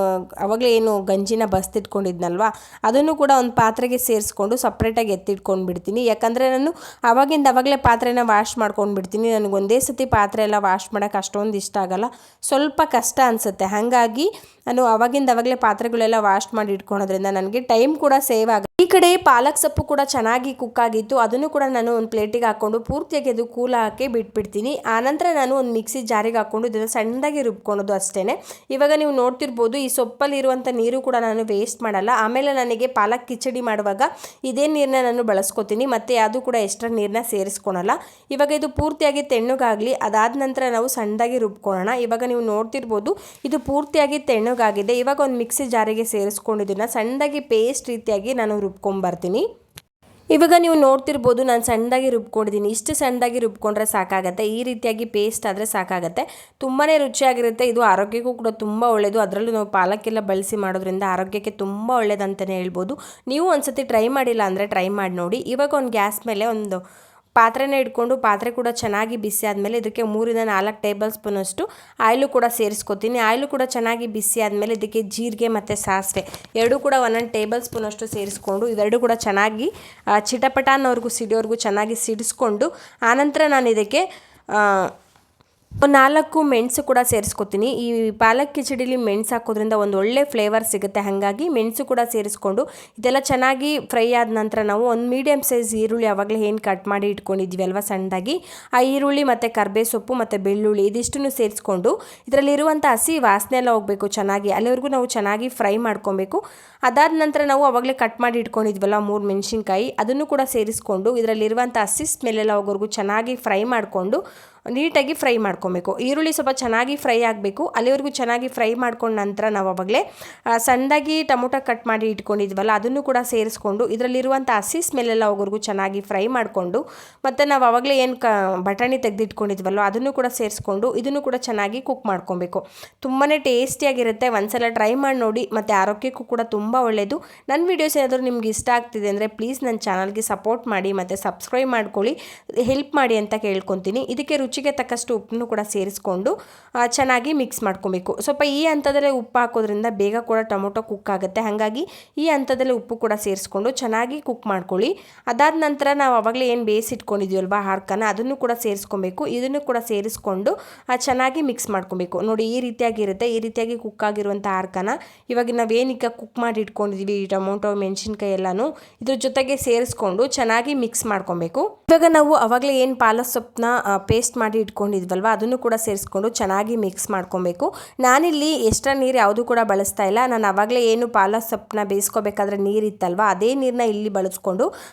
ಆವಾಗಲೇ ಏನು ಗಂಜಿನ ಬಸ್ತಿಟ್ಕೊಂಡಿದ್ನಲ್ವ ಅದನ್ನು ಕೂಡ ಒಂದು ಪಾತ್ರೆಗೆ ಸೇರಿಸ್ಕೊಂಡು ಸಪ್ರೇಟಾಗಿ ಎತ್ತಿಟ್ಕೊಂಡು ಬಿಡ್ತೀನಿ. ಯಾಕಂದರೆ ನಾನು ಆವಾಗಲೇ ಪಾತ್ರೆನ ವಾಶ್ ಮಾಡ್ಕೊಂಡು ಬಿಡ್ತೀನಿ. ನನಗೆ ಒಂದೇ ಸತಿ ಪಾತ್ರೆ ಎಲ್ಲ ವಾಶ್ ಮಾಡೋಕ್ಕೆ ಅಷ್ಟೊಂದು ಇಷ್ಟ ಆಗಲ್ಲ, ಸ್ವಲ್ಪ ಕಷ್ಟ ಅನಿಸುತ್ತೆ. ಹಾಗಾಗಿ ನಾನು ಆವಾಗಲೇ ಪಾತ್ರೆಗಳೆಲ್ಲ ವಾಶ್ ಮಾಡಿ ಇಟ್ಕೊಳೋದ್ರಿಂದ ನನಗೆ ಟೈಮ್ ಕೂಡ ಸೇವ್ ಆಗುತ್ತೆ. ಈ ಕಡೆ ಪಾಲಕ್ ಸೊಪ್ಪು ಕೂಡ ಚೆನ್ನಾಗಿ ಕುಕ್ಕಾಗಿತ್ತು, ಅದನ್ನು ಕೂಡ ನಾನು ಒಂದು ಪ್ಲೇಟಿಗೆ ಹಾಕ್ಕೊಂಡು ಪೂರ್ತಿಯಾಗಿ ಅದು ಕೂಲ್ ಹಾಕಿ ಬಿಟ್ಬಿಡ್ತೀನಿ. ಆನಂತರ ನಾನು ಒಂದು ಮಿಕ್ಸಿ ಜಾರಿಗೆ ಹಾಕ್ಕೊಂಡು ಇದನ್ನು ಸಣ್ಣದಾಗಿ ರುಬ್ಕೊಳೋದು ಅಷ್ಟೇ. ಇವಾಗ ನೀವು ನೋಡ್ತಿರ್ಬೋದು ಈ ಸೊಪ್ಪಲ್ಲಿರುವಂಥ ನೀರು ಕೂಡ ನಾನು ವೇಸ್ಟ್ ಮಾಡಲ್ಲ. ಆಮೇಲೆ ನನಗೆ ಪಾಲಕ್ ಕಿಚಡಿ ಮಾಡುವಾಗ ಇದೇ ನೀರನ್ನ ನಾನು ಬಳಸ್ಕೊತೀನಿ, ಮತ್ತು ಯಾವುದು ಕೂಡ ಎಕ್ಸ್ಟ್ರಾ ನೀರನ್ನ ಸೇರಿಸ್ಕೊಳಲ್ಲ. ಇವಾಗ ಇದು ಪೂರ್ತಿಯಾಗಿ ತೆಣ್ಣಗಾಗಲಿ, ಅದಾದ ನಂತರ ನಾವು ಸಣ್ಣದಾಗಿ ರುಬ್ಕೊಳ್ಳೋಣ. ಇವಾಗ ನೀವು ನೋಡ್ತಿರ್ಬೋದು ಇದು ಪೂರ್ತಿಯಾಗಿ ತೆಣ್ಣಗಾಗಿದೆ. ಇವಾಗ ಒಂದು ಮಿಕ್ಸಿ ಜಾರಿಗೆ ಸೇರಿಸ್ಕೊಂಡು ಇದನ್ನು ಸಣ್ಣದಾಗಿ ಪೇಸ್ಟ್ ರೀತಿಯಾಗಿ ನಾನು ರುಬ್ಕೊಂಬರ್ತೀನಿ. ಇವಾಗ ನೀವು ನೋಡ್ತಿರ್ಬೋದು ನಾನು ಸಣ್ಣದಾಗಿ ರುಬ್ಕೊಂಡಿದ್ದೀನಿ. ಇಷ್ಟು ಸಣ್ಣದಾಗಿ ರುಬ್ಕೊಂಡ್ರೆ ಸಾಕಾಗುತ್ತೆ. ಈ ರೀತಿಯಾಗಿ ಪೇಸ್ಟ್ ಆದರೆ ಸಾಕಾಗುತ್ತೆ. ತುಂಬಾ ರುಚಿಯಾಗಿರುತ್ತೆ. ಇದು ಆರೋಗ್ಯಕ್ಕೂ ಕೂಡ ತುಂಬ ಒಳ್ಳೆಯದು. ಅದರಲ್ಲೂ ನಾವು ಪಾಲಕ್ಕೆಲ್ಲ ಬಳಸಿ ಮಾಡೋದ್ರಿಂದ ಆರೋಗ್ಯಕ್ಕೆ ತುಂಬ ಒಳ್ಳೆಯದಂತಲೇ ಹೇಳ್ಬೋದು. ನೀವು ಒಂದ್ಸತಿ ಟ್ರೈ ಮಾಡಿಲ್ಲ ಅಂದರೆ ಟ್ರೈ ಮಾಡಿ ನೋಡಿ. ಇವಾಗ ಒಂದು ಗ್ಯಾಸ್ ಮೇಲೆ ಒಂದು ಪಾತ್ರೆನ ಇಟ್ಕೊಂಡು ಪಾತ್ರೆ ಕೂಡ ಚೆನ್ನಾಗಿ ಬಿಸಿ ಆದಮೇಲೆ ಇದಕ್ಕೆ 3 ರಿಂದ 4 ಟೇಬಲ್ ಸ್ಪೂನಷ್ಟು ಆಯಿಲು ಕೂಡ ಸೇರಿಸ್ಕೊತೀನಿ. ಆಯಿಲು ಕೂಡ ಚೆನ್ನಾಗಿ ಬಿಸಿ ಆದಮೇಲೆ ಇದಕ್ಕೆ ಜೀರಿಗೆ ಮತ್ತು ಸಾಸಿವೆ ಎರಡೂ ಕೂಡ 1 ಟೇಬಲ್ ಸ್ಪೂನಷ್ಟು ಸೇರಿಸ್ಕೊಂಡು ಇವೆರಡು ಕೂಡ ಚೆನ್ನಾಗಿ ಚಿಟಪಟ ಅನ್ನೋವರೆಗೂ ಸಿಡಿಯೋವರೆಗೂ ಚೆನ್ನಾಗಿ ಸಿಡಿಸ್ಕೊಂಡು ಆನಂತರ ನಾನು ಇದಕ್ಕೆ 4 ಮೆಣಸು ಕೂಡ ಸೇರಿಸ್ಕೊತೀನಿ. ಈ ಪಾಲಕ್ ಕಿಚಡಿಲಿ ಮೆಣಸು ಹಾಕೋದ್ರಿಂದ ಒಂದು ಒಳ್ಳೆ ಫ್ಲೇವರ್ ಸಿಗುತ್ತೆ. ಹಾಗಾಗಿ ಮೆಣಸು ಕೂಡ ಸೇರಿಸ್ಕೊಂಡು ಇದೆಲ್ಲ ಚೆನ್ನಾಗಿ ಫ್ರೈ ಆದ ನಂತರ ನಾವು ಒಂದು ಮೀಡಿಯಮ್ ಸೈಜ್ ಈರುಳ್ಳಿ ಆವಾಗಲೇ ಏನು ಕಟ್ ಮಾಡಿ ಇಟ್ಕೊಂಡಿದ್ವಿ ಅಲ್ವಾ ಸಣ್ಣದಾಗಿ, ಆ ಈರುಳ್ಳಿ ಮತ್ತು ಕರಿಬೇವು ಸೊಪ್ಪು ಮತ್ತು ಬೆಳ್ಳುಳ್ಳಿ ಇದಿಷ್ಟನ್ನು ಸೇರಿಸ್ಕೊಂಡು ಇದರಲ್ಲಿರುವಂಥ ಹಸಿ ವಾಸನೆ ಎಲ್ಲ ಹೋಗಬೇಕು ಚೆನ್ನಾಗಿ, ಅಲ್ಲಿವರೆಗೂ ನಾವು ಚೆನ್ನಾಗಿ ಫ್ರೈ ಮಾಡ್ಕೊಬೇಕು. ಅದಾದ ನಂತರ ನಾವು ಆವಾಗಲೇ ಕಟ್ ಮಾಡಿ ಇಟ್ಕೊಂಡಿದ್ವಲ್ಲ 3 ಮೆಣಸಿನ್ಕಾಯಿ ಅದನ್ನು ಕೂಡ ಸೇರಿಸ್ಕೊಂಡು ಇದರಲ್ಲಿರುವಂಥ ಹಸಿ ಸ್ಮೆಲ್ಲೆಲ್ಲ ಹೋಗೋವರೆಗೂ ಚೆನ್ನಾಗಿ ಫ್ರೈ ಮಾಡಿಕೊಂಡು ನೀಟಾಗಿ ಫ್ರೈ ಮಾಡ್ಕೊಬೇಕು. ಈರುಳ್ಳಿ ಸ್ವಲ್ಪ ಚೆನ್ನಾಗಿ ಫ್ರೈ ಆಗಬೇಕು, ಅಲ್ಲಿವರೆಗೂ ಚೆನ್ನಾಗಿ ಫ್ರೈ ಮಾಡ್ಕೊಂಡ ನಂತರ ನಾವು ಆವಾಗಲೇ ಸಣ್ಣದಾಗಿ ಟೊಮೊಟೊ ಕಟ್ ಮಾಡಿ ಇಟ್ಕೊಂಡಿದ್ವಲ್ಲ ಅದನ್ನು ಕೂಡ ಸೇರಿಸ್ಕೊಂಡು ಇದರಲ್ಲಿರುವಂಥ ಹಸಿ ಸ್ಮೆಲ್ಲೆಲ್ಲ ಹೋಗೋವರೆಗೂ ಚೆನ್ನಾಗಿ ಫ್ರೈ ಮಾಡಿಕೊಂಡು, ಮತ್ತು ನಾವು ಆವಾಗಲೇ ಏನು ಬಟಾಣಿ ತೆಗೆದಿಟ್ಕೊಂಡಿದ್ವಲ್ಲ ಅದನ್ನು ಕೂಡ ಸೇರಿಸ್ಕೊಂಡು ಇದನ್ನು ಕೂಡ ಚೆನ್ನಾಗಿ ಕುಕ್ ಮಾಡ್ಕೊಬೇಕು. ತುಂಬಾ ಟೇಸ್ಟಿಯಾಗಿರುತ್ತೆ. ಒಂದ್ಸಲ ಟ್ರೈ ಮಾಡಿ ನೋಡಿ, ಮತ್ತು ಆರೋಗ್ಯಕ್ಕೂ ಕೂಡ ತುಂಬ ಒಳ್ಳೆಯದು. ನನ್ನ ವೀಡಿಯೋಸ್ ಏನಾದರೂ ನಿಮ್ಗೆ ಇಷ್ಟ ಆಗ್ತಿದೆ ಅಂದರೆ ಪ್ಲೀಸ್ ನನ್ನ ಚಾನಲ್ಗೆ ಸಪೋರ್ಟ್ ಮಾಡಿ ಮತ್ತು ಸಬ್ಸ್ಕ್ರೈಬ್ ಮಾಡ್ಕೊಳ್ಳಿ, ಹೆಲ್ಪ್ ಮಾಡಿ ಅಂತ ಕೇಳ್ಕೊತೀನಿ. ಇದಕ್ಕೆ ರುಚಿಗೆ ತಕ್ಕಷ್ಟು ಉಪ್ಪನ್ನು ಕೂಡ ಸೇರಿಸ್ಕೊಂಡು ಚೆನ್ನಾಗಿ ಮಿಕ್ಸ್ ಮಾಡ್ಕೊಬೇಕು. ಸ್ವಲ್ಪ ಈ ಹಂತದಲ್ಲೇ ಉಪ್ಪು ಹಾಕೋದ್ರಿಂದ ಬೇಗ ಕೂಡ ಟೊಮೊಟೊ ಕುಕ್ ಆಗುತ್ತೆ. ಹಾಗಾಗಿ ಈ ಹಂತದಲ್ಲೇ ಉಪ್ಪು ಕೂಡ ಸೇರಿಸ್ಕೊಂಡು ಚೆನ್ನಾಗಿ ಕುಕ್ ಮಾಡ್ಕೊಳ್ಳಿ. ಅದಾದ ನಂತರ ನಾವು ಆವಾಗಲೇ ಏನು ಬೇಯಿಸಿಟ್ಕೊಂಡಿದ್ವಲ್ವ ಹಾರ್ಕನ ಅದನ್ನು ಕೂಡ ಸೇರಿಸ್ಕೊಬೇಕು. ಇದನ್ನು ಕೂಡ ಸೇರಿಸ್ಕೊಂಡು ಚೆನ್ನಾಗಿ ಮಿಕ್ಸ್ ಮಾಡ್ಕೊಬೇಕು. ನೋಡಿ ಈ ರೀತಿಯಾಗಿರುತ್ತೆ. ಈ ರೀತಿಯಾಗಿ ಕುಕ್ ಆಗಿರುವಂಥ ಹಾರ್ಕನ ಇವಾಗ ನಾವೇನೀಗ ಕುಕ್ ಮಾಡಿ ಇಟ್ಕೊಂಡಿದ್ವಿ ಈ ಟೊಮೊಟೊ ಮೆಣಸಿನ್ಕಾಯಿ ಎಲ್ಲನೂ ಇದ್ರ ಜೊತೆಗೆ ಸೇರಿಸ್ಕೊಂಡು ಚೆನ್ನಾಗಿ ಮಿಕ್ಸ್ ಮಾಡ್ಕೊಬೇಕು. ಇವಾಗ ನಾವು ಆವಾಗಲೇ ಏನು ಪಾಲಕ್ ಸೊಪ್ಪನ್ನ ಪೇಸ್ಟ್ ಮಾಡಿ ಇಟ್ಕೊಂಡಿದ್ವಲ್ವ ಅದನ್ನು ಕೂಡ ಸೇರಿಸ್ಕೊಂಡು ಚೆನ್ನಾಗಿ ಮಿಕ್ಸ್ ಮಾಡ್ಕೊಬೇಕು. ನಾನಿಲ್ಲಿ ಎಕ್ಸ್ಟ್ರಾ ನೀರು ಯಾವುದು ಕೂಡ ಬಳಸ್ತಾ ಇಲ್ಲ. ನಾನು ಆವಾಗಲೇ ಏನು ಪಾಲಕ್ ಸೊಪ್ಪನ್ನ ಬೇಯಿಸ್ಕೋಬೇಕಾದ್ರೆ ನೀರಿತ್ತಲ್ವ ಅದೇ ನೀರನ್ನ ಇಲ್ಲಿ ಬಳಸ್ಕೊಂಡು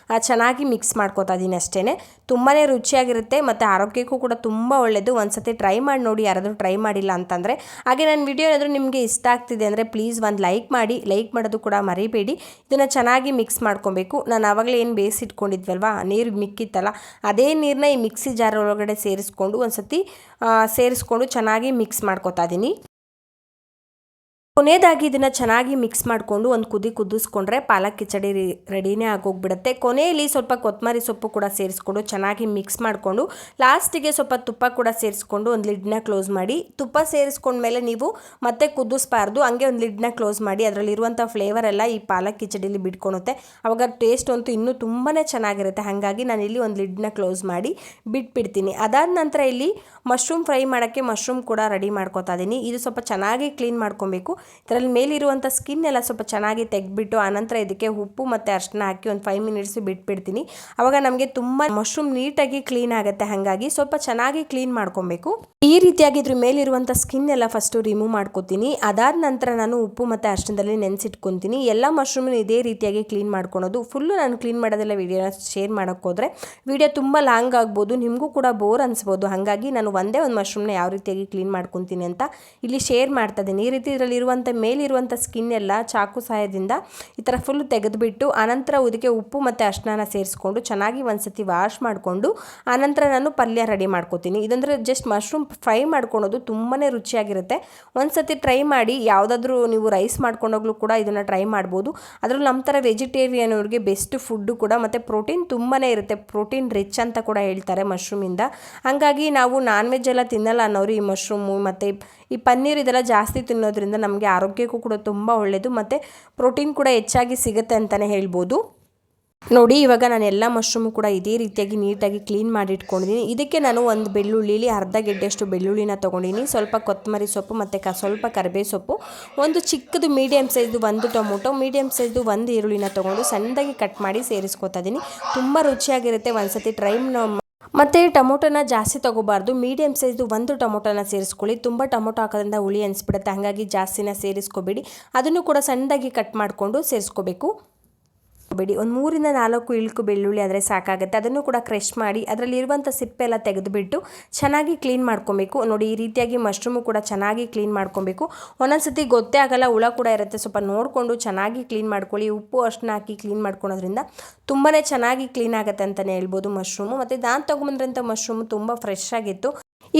ಚೆನ್ನಾಗಿ ಮಿಕ್ಸ್ ಮಾಡ್ಕೊತಾ ಇದ್ದೀನಿ ಅಷ್ಟೇ. ತುಂಬಾ ರುಚಿಯಾಗಿರುತ್ತೆ ಮತ್ತು ಆರೋಗ್ಯಕ್ಕೂ ಕೂಡ ತುಂಬ ಒಳ್ಳೆಯದು. ಒಂದ್ಸತಿ ಟ್ರೈ ಮಾಡಿ ನೋಡಿ ಯಾರಾದರೂ ಟ್ರೈ ಮಾಡಿಲ್ಲ ಅಂತಂದರೆ. ಹಾಗೆ ನನ್ನ ವಿಡಿಯೋ ಏನಾದರೂ ನಿಮಗೆ ಇಷ್ಟ ಆಗ್ತಿದೆ ಅಂದರೆ ಪ್ಲೀಸ್ ಒಂದು ಲೈಕ್ ಮಾಡಿ, ಲೈಕ್ ಮಾಡೋದು ಕೂಡ ಮರಿಬೇಡಿ. ಇದನ್ನು ಚೆನ್ನಾಗಿ ಮಿಕ್ಸ್ ಮಾಡ್ಕೊಬೇಕು. ನಾನು ಆವಾಗಲೇ ಏನು ಬೇಯಿಸಿಟ್ಕೊಂಡಿದ್ವಲ್ವ ನೀರು ಮಿಕ್ಕಿತ್ತಲ್ಲ ಅದೇ ನೀರನ್ನ ಈ ಮಿಕ್ಸಿ ಜಾರ್ ಒಳಗಡೆ ಸೇರಿಸ್ಕೊಂಡು ಒಂದ್ಸತಿ ಸೇರಿಸ್ಕೊಂಡು ಚೆನ್ನಾಗಿ ಮಿಕ್ಸ್ ಮಾಡ್ಕೊತಾ ಇದ್ದೀನಿ. ಕೊನೆಯದಾಗಿ ಇದನ್ನು ಚೆನ್ನಾಗಿ ಮಿಕ್ಸ್ ಮಾಡಿಕೊಂಡು ಒಂದು ಕುದಿಸ್ಕೊಂಡ್ರೆ ಪಾಲಕ್ ಕಿಚಡಿ ರೆಡಿನೇ ಆಗೋಗ್ಬಿಡುತ್ತೆ. ಕೊನೆಯಲ್ಲಿ ಸ್ವಲ್ಪ ಕೊತ್ತಂಬರಿ ಸೊಪ್ಪು ಕೂಡ ಸೇರಿಸ್ಕೊಂಡು ಚೆನ್ನಾಗಿ ಮಿಕ್ಸ್ ಮಾಡಿಕೊಂಡು ಲಾಸ್ಟಿಗೆ ಸ್ವಲ್ಪ ತುಪ್ಪ ಕೂಡ ಸೇರಿಸ್ಕೊಂಡು ಒಂದು ಲಿಡ್ನ ಕ್ಲೋಸ್ ಮಾಡಿ. ತುಪ್ಪ ಸೇರಿಸ್ಕೊಂಡ್ಮೇಲೆ ನೀವು ಮತ್ತೆ ಕುದಿಸ್ಬಾರ್ದು, ಹಂಗೆ ಒಂದು ಲಿಡ್ನ ಕ್ಲೋಸ್ ಮಾಡಿ. ಅದರಲ್ಲಿರುವಂಥ ಫ್ಲೇವರ್ ಎಲ್ಲ ಈ ಪಾಲಕ್ ಕಿಚಡಿಲಿ ಬಿಟ್ಕೊಳುತ್ತೆ. ಆವಾಗ ಟೇಸ್ಟ್ ಅಂತೂ ಇನ್ನೂ ತುಂಬಾ ಚೆನ್ನಾಗಿರುತ್ತೆ. ಹಾಗಾಗಿ ನಾನು ಇಲ್ಲಿ ಒಂದು ಲಿಡ್ನ ಕ್ಲೋಸ್ ಮಾಡಿ ಬಿಟ್ಬಿಡ್ತೀನಿ. ಅದಾದ ನಂತರ ಇಲ್ಲಿ ಮಶ್ರೂಮ್ ಫ್ರೈ ಮಾಡೋಕ್ಕೆ ಮಶ್ರೂಮ್ ಕೂಡ ರೆಡಿ ಮಾಡ್ಕೊತಾ ಇದ್ದೀನಿ. ಇದು ಸ್ವಲ್ಪ ಚೆನ್ನಾಗಿ ಕ್ಲೀನ್ ಮಾಡ್ಕೊಬೇಕು. ಇದರಲ್ಲಿ ಮೇಲಿರುವಂಥ ಸ್ಕಿನ್ ಎಲ್ಲ ಸ್ವಲ್ಪ ಚೆನ್ನಾಗಿ ತೆಗೆದ್ಬಿಟ್ಟು ಆನಂತರ ಇದಕ್ಕೆ ಉಪ್ಪು ಮತ್ತು ಅರಿಶಿನ ಹಾಕಿ ಒಂದು 5 ಮಿನಿಟ್ಸ್ ಬಿಟ್ಬಿಡ್ತೀನಿ. ಆವಾಗ ನಮಗೆ ತುಂಬ ಮಶ್ರೂಮ್ ನೀಟಾಗಿ ಕ್ಲೀನ್ ಆಗುತ್ತೆ. ಹಾಗಾಗಿ ಸ್ವಲ್ಪ ಚೆನ್ನಾಗಿ ಕ್ಲೀನ್ ಮಾಡ್ಕೊಬೇಕು. ಈ ರೀತಿಯಾಗಿ ಇದ್ರ ಮೇಲಿರುವಂಥ ಸ್ಕಿನ್ ಎಲ್ಲ ಫಸ್ಟು ರಿಮೂವ್ ಮಾಡ್ಕೊತೀನಿ. ಅದಾದ ನಂತರ ನಾನು ಉಪ್ಪು ಮತ್ತು ಅರಿಶಿನದಲ್ಲಿ ನೆನೆಸಿಟ್ಕೊತೀನಿ. ಎಲ್ಲ ಮಶ್ರೂಮನ್ನು ಇದೇ ರೀತಿಯಾಗಿ ಕ್ಲೀನ್ ಮಾಡ್ಕೊಳೋದು. ಫುಲ್ಲು ನಾನು ಕ್ಲೀನ್ ಮಾಡೋದೆಲ್ಲ ವಿಡಿಯೋನ ಶೇರ್ ಮಾಡೋಕ್ಕೋದ್ರೆ ವಿಡಿಯೋ ತುಂಬ ಲಾಂಗ್ ಆಗ್ಬೋದು, ನಿಮಗೂ ಕೂಡ ಬೋರ್ ಅನಿಸ್ಬೋದು. ಹಾಗಾಗಿ ನಾನು ಒಂದೇ ಒಂದು ಮಶ್ರೂಮ್ನ ಯಾವ ರೀತಿಯಾಗಿ ಕ್ಲೀನ್ ಮಾಡ್ಕೊತೀನಿ ಅಂತ ಇಲ್ಲಿ ಶೇರ್ ಮಾಡ್ತಾ ಇದ್ದೀನಿ. ಈ ರೀತಿ ಇದರಲ್ಲಿರುವಂಥ ಮೇಲಿರುವಂಥ ಸ್ಕಿನ್ ಎಲ್ಲ ಚಾಕು ಸಹಾಯದಿಂದ ಈ ಥರ ಫುಲ್ ತೆಗೆದುಬಿಟ್ಟು ಆನಂತರ ಇದಕ್ಕೆ ಉಪ್ಪು ಮತ್ತು ಅರಿಶಿನ ಸೇರಿಸ್ಕೊಂಡು ಚೆನ್ನಾಗಿ ಒಂದ್ಸತಿ ವಾಶ್ ಮಾಡಿಕೊಂಡು ಆನಂತರ ನಾನು ಪಲ್ಯ ರೆಡಿ ಮಾಡ್ಕೊತೀನಿ. ಇದಂದರೆ ಜಸ್ಟ್ ಮಶ್ರೂಮ್ ಫ್ರೈ ಮಾಡ್ಕೊಳೋದು ತುಂಬಾ ರುಚಿಯಾಗಿರುತ್ತೆ. ಒಂದ್ಸತಿ ಟ್ರೈ ಮಾಡಿ. ಯಾವುದಾದ್ರೂ ನೀವು ರೈಸ್ ಮಾಡ್ಕೊಂಡೋಗ್ಲೂ ಕೂಡ ಇದನ್ನು ಟ್ರೈ ಮಾಡ್ಬೋದು. ಅದರಲ್ಲಿ ನಮ್ಮ ಥರ ವೆಜಿಟೇರಿಯನ್ ಅವ್ರಿಗೆ ಬೆಸ್ಟ್ ಫುಡ್ಡು ಕೂಡ, ಮತ್ತು ಪ್ರೋಟೀನ್ ತುಂಬಾ ಇರುತ್ತೆ. ಪ್ರೋಟೀನ್ ರಿಚ್ ಅಂತ ಕೂಡ ಹೇಳ್ತಾರೆ ಮಶ್ರೂಮಿಂದ. ಹಾಗಾಗಿ ನಾವು ನಾನ್ ವೆಜ್ ಎಲ್ಲ ತಿನ್ನಲ್ಲ ಅನ್ನೋರು ಈ ಮಶ್ರೂಮು ಮತ್ತು ಈ ಪನ್ನೀರ್ ಇದೆಲ್ಲ ಜಾಸ್ತಿ ತಿನ್ನೋದ್ರಿಂದ ನಮಗೆ ಆರೋಗ್ಯಕ್ಕೂ ಕೂಡ ತುಂಬ ಒಳ್ಳೆಯದು, ಮತ್ತು ಪ್ರೋಟೀನ್ ಕೂಡ ಹೆಚ್ಚಾಗಿ ಸಿಗುತ್ತೆ ಅಂತಲೇ ಹೇಳ್ಬೋದು. ನೋಡಿ ಇವಾಗ ನಾನು ಎಲ್ಲ ಮಶ್ರೂಮು ಕೂಡ ಇದೇ ರೀತಿಯಾಗಿ ನೀಟಾಗಿ ಕ್ಲೀನ್ ಮಾಡಿ ಇಟ್ಕೊಂಡಿದ್ದೀನಿ. ಇದಕ್ಕೆ ನಾನು ಒಂದು ಬೆಳ್ಳುಳ್ಳಿಲಿ ಅರ್ಧ ಗೆಡ್ಡೆಯಷ್ಟು ಬೆಳ್ಳುಳ್ಳಿನ ತೊಗೊಂಡಿನಿ, ಸ್ವಲ್ಪ ಕೊತ್ತಂಬರಿ ಸೊಪ್ಪು ಮತ್ತು ಸ್ವಲ್ಪ ಕರಿಬೇವು ಸೊಪ್ಪು, ಒಂದು ಚಿಕ್ಕದು ಮೀಡಿಯಮ್ ಸೈಜ್ದು ಒಂದು ಟೊಮೊಟೊ, ಮೀಡಿಯಮ್ ಸೈಜ್ದು ಒಂದು ಈರುಳ್ಳಿನ ತೊಗೊಂಡು ಸಣ್ಣದಾಗಿ ಕಟ್ ಮಾಡಿ ಸೇರಿಸ್ಕೊತಾ ಇದ್ದೀನಿ. ತುಂಬ ರುಚಿಯಾಗಿರುತ್ತೆ. ಒಂದ್ಸತಿ ಟ್ರೈ ಮತ್ತು ಟೊಮೊಟೊನ ಜಾಸ್ತಿ ತೊಗೋಬಾರ್ದು. ಮೀಡಿಯಮ್ ಸೈಜ್ದು ಒಂದು ಟೊಮೊಟೊನ ಸೇರಿಸ್ಕೊಳ್ಳಿ. ತುಂಬ ಟೊಮೊಟೊ ಹಾಕೋದ್ರಿಂದ ಹುಳಿ ಅನಿಸ್ಬಿಡುತ್ತೆ. ಹಾಗಾಗಿ ಜಾಸ್ತಿನ ಸೇರಿಸ್ಕೋಬೇಡಿ. ಅದನ್ನು ಕೂಡ ಸಣ್ಣದಾಗಿ ಕಟ್ ಮಾಡಿಕೊಂಡು ಸೇರಿಸ್ಕೋಬೇಕು. ಬೇಡಿ ಒಂದು 3 ರಿಂದ 4 ಇಳ್ಕು ಬೆಳ್ಳುಳ್ಳಿ ಆದರೆ ಸಾಕಾಗುತ್ತೆ. ಅದನ್ನು ಕೂಡ ಕ್ರಷ್ ಮಾಡಿ ಅದರಲ್ಲಿರುವಂಥ ಸಿಪ್ಪೆ ಎಲ್ಲ ತೆಗೆದುಬಿಟ್ಟು ಚೆನ್ನಾಗಿ ಕ್ಲೀನ್ ಮಾಡ್ಕೊಬೇಕು. ನೋಡಿ ಈ ರೀತಿಯಾಗಿ ಮಶ್ರೂಮು ಕೂಡ ಚೆನ್ನಾಗಿ ಕ್ಲೀನ್ ಮಾಡ್ಕೊಬೇಕು. ಒಂದೊಂದ್ಸತಿ ಗೊತ್ತೇ ಆಗಲ್ಲ, ಹುಳ ಕೂಡ ಇರುತ್ತೆ. ಸ್ವಲ್ಪ ನೋಡಿಕೊಂಡು ಚೆನ್ನಾಗಿ ಕ್ಲೀನ್ ಮಾಡ್ಕೊಳ್ಳಿ. ಉಪ್ಪು ಅರಿಶಿನ ಹಾಕಿ ಕ್ಲೀನ್ ಮಾಡ್ಕೊಳೋದ್ರಿಂದ ತುಂಬಾ ಚೆನ್ನಾಗಿ ಕ್ಲೀನ್ ಆಗುತ್ತೆ ಅಂತಲೇ ಹೇಳ್ಬೋದು ಮಶ್ರೂಮು. ಮತ್ತು ನಾನು ತೊಗೊಂಬಂದ್ರಂಥ ಮಶ್ರೂಮು ತುಂಬ ಫ್ರೆಶ್ ಆಗಿತ್ತು.